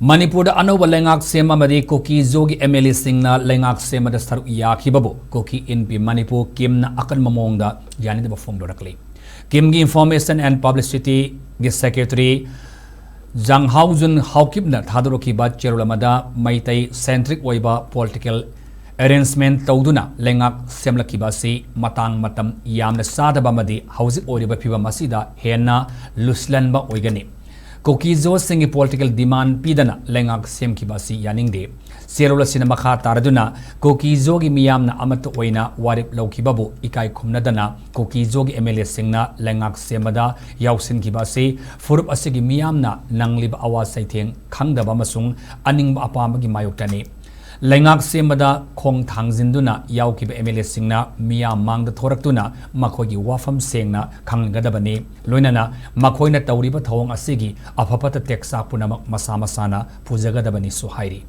Manipur anova lengak sema madi Kuki zogi MLA singna lengak sema da saru yakibabu Kuki inpi Manipur kimna akan mamongda Yaningdaba Fongdorakli. Kim gi Information and Publicity gi Secretary Jang Haujun Haukibna Thadoroki ba Cherulamada Maitai centric oiba political arrangement tauduna lengak semlakibasi matang matam yamna sadaba madi hauzik oriba phiba masida henna luslanba oigani. Kuki zo singi political demand pidana lengak sem kibasi yaningde serula sinamakha taraduna Kuki zogi miyamna amata oina warip laukibabu ikai khumnadana Kuki zogi MLA singna lengak semada yausin kibasi furup asigi miyamna nangliba awa saitheng khangdaba masung aningba apamagi mayoktani lengak semada khong thangjinduna yaukiba MLA singna miyam mangda thoraktuna makhogi wafam sengna khanggadabani loinana makhoina tawriba thawang asigi afapata teksa punamak masa masana pujagadabani so hairi.